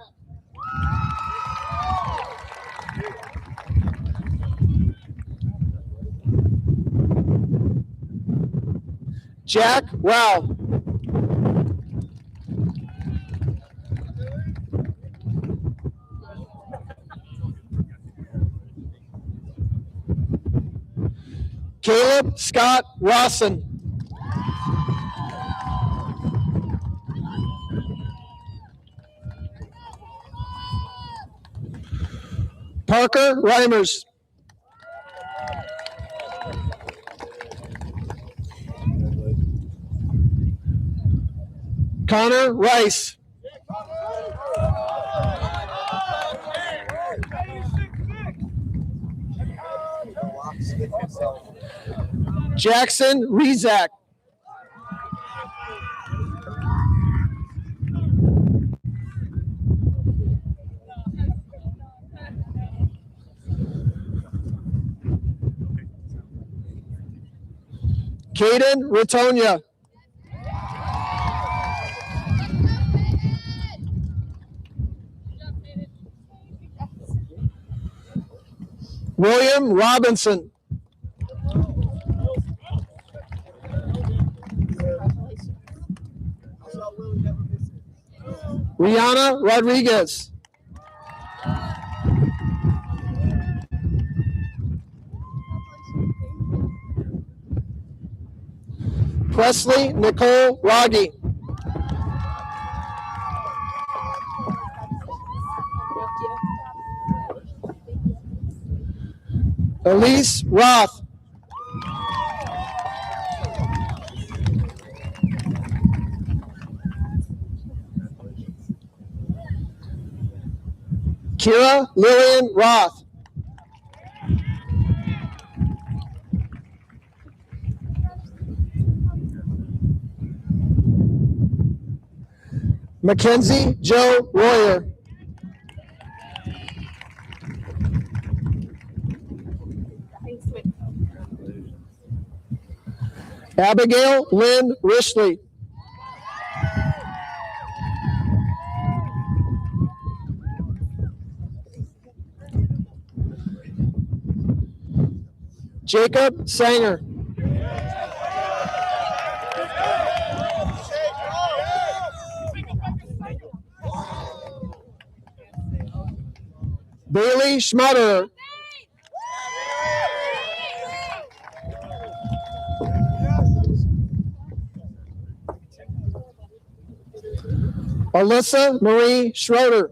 Jack Rao. Caleb Scott Rawson. Parker Reimers. Connor Rice. Jackson Rezak. Caden Ritonia. William Robinson. Rihanna Rodriguez. Presley Nicole Rogge. Elise Roth. Kira Lillian Roth. Mackenzie Joe Royer. Abigail Lynn Rishley. Jacob Sanger. Bailey Schmutter. Alyssa Marie Schroeder.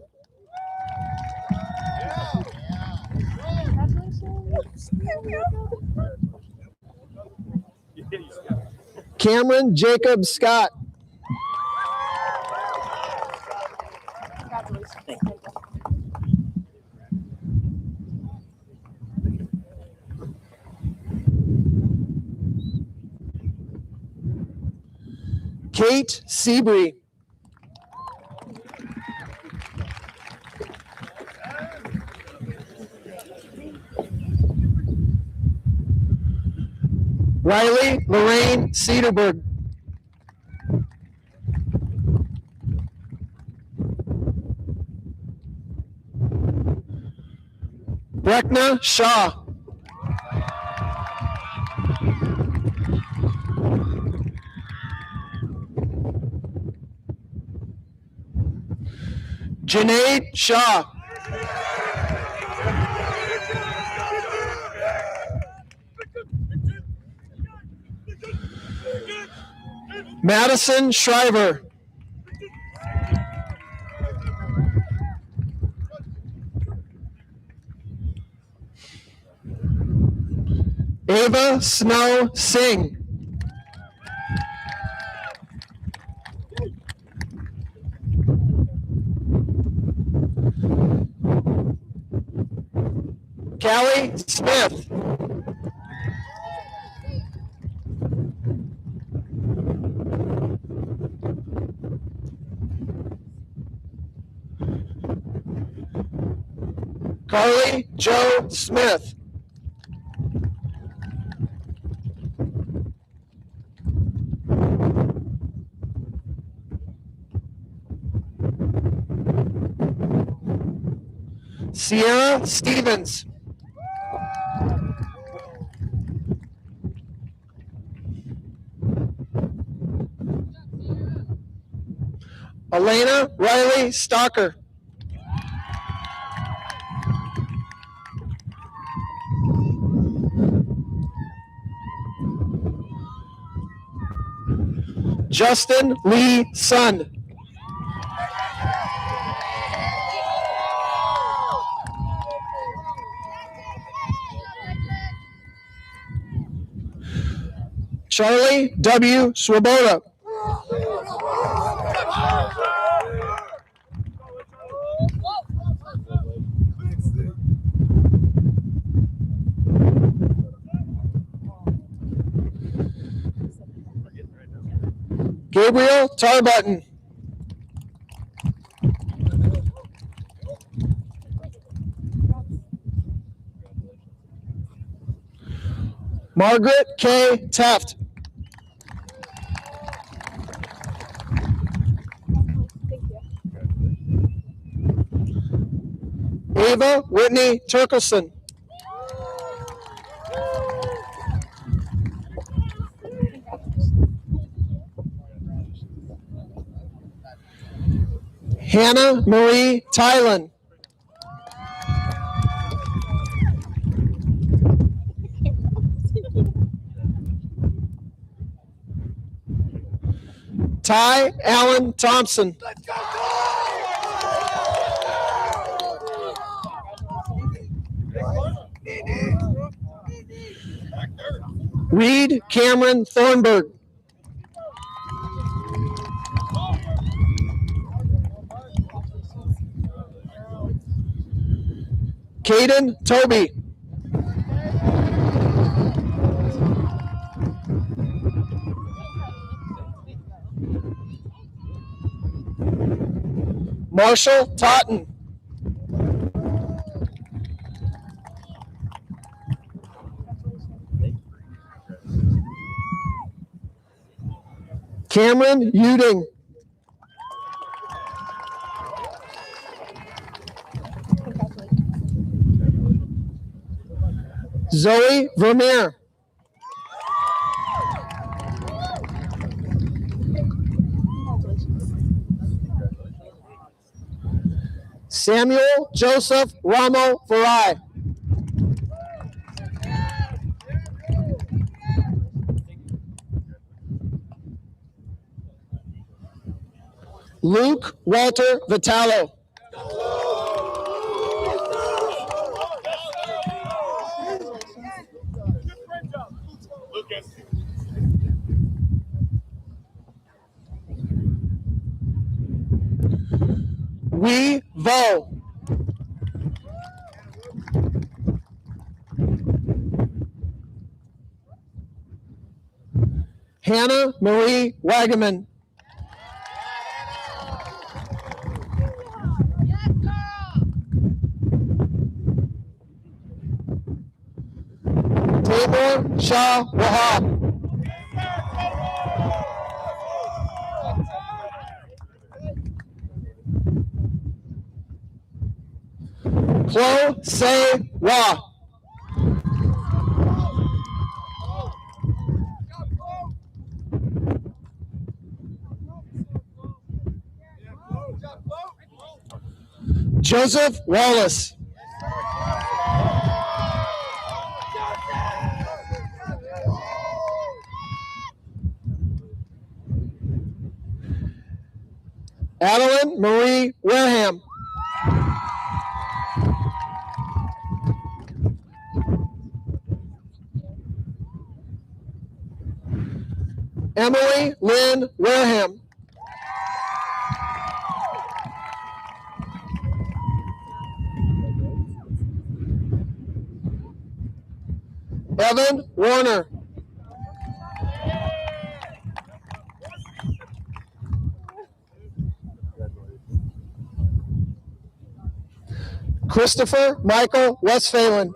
Cameron Jacob Scott. Kate Seabree. Riley Lorraine Cedarberg. Brekna Shaw. Janae Shaw. Madison Shriver. Ava Snow Singh. Callie Smith. Carly Joe Smith. Sierra Stevens. Elena Riley Stalker. Justin Lee Sun. Charlie W. Swoboda. Gabriel Tarbutton. Margaret K. Taft. Ava Whitney Turkelson. Hannah Marie Tylen. Ty Allen Thompson. Reed Cameron Thornburg. Caden Toby. Marshall Totten. Cameron Uding. Zoe Vermeer. Samuel Joseph Ramo Farai. Luke Walter Vitalo. Wee Vo. Hannah Marie Wagaman. Tabor Shah Wahab. Chloe Se Wah. Joseph Wallace. Adeline Marie Wareham. Emily Lynn Wareham. Evan Warner. Christopher Michael Westphalen.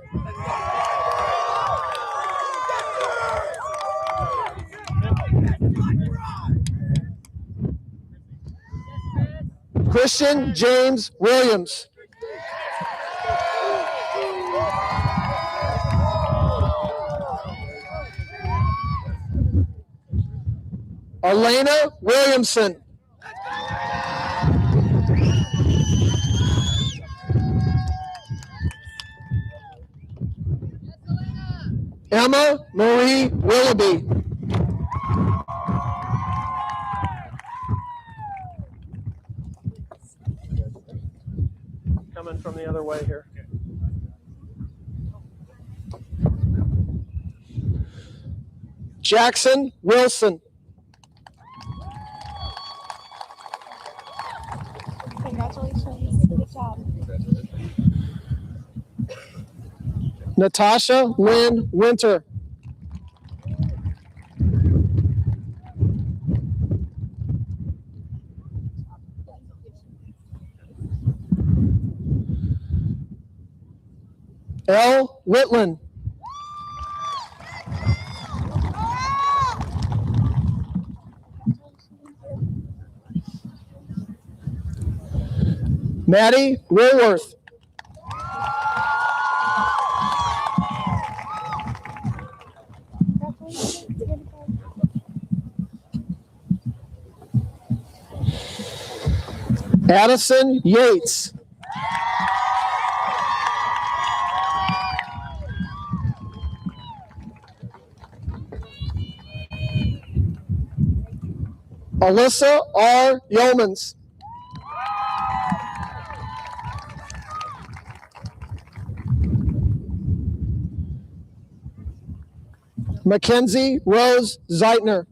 Christian James Williams. Elena Williamson. Emma Marie Willoughby. Coming from the other way here. Jackson Wilson. Congratulations. Good job. Natasha Lynn Winter. L. Whitland. Maddie Woolworth. Addison Yates. Alyssa R. Yeomans. Mackenzie Rose Zeitner.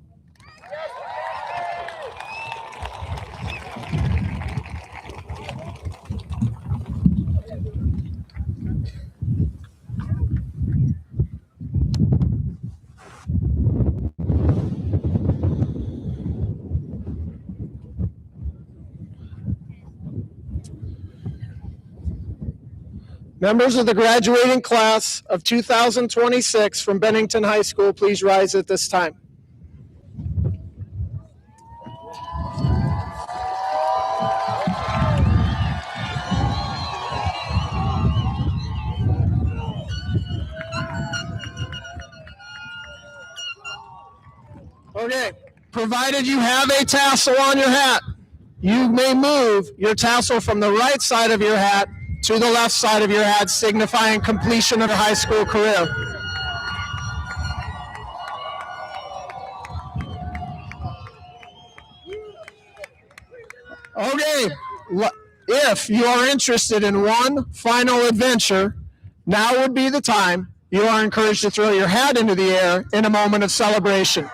Members of the graduating class of 2026 from Bennington High School, please rise at this time. Okay, provided you have a tassel on your hat, You may move your tassel from the right side of your hat to the left side of your hat, signifying completion of your high school career. Okay, if you are interested in one final adventure, now would be the time. You are encouraged to throw your hat into the air in a moment of celebration.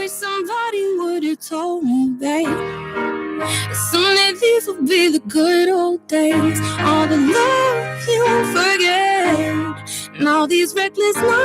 somebody would have told me, babe. Someday these will be the good old days. All the love you forget, and all these reckless nights.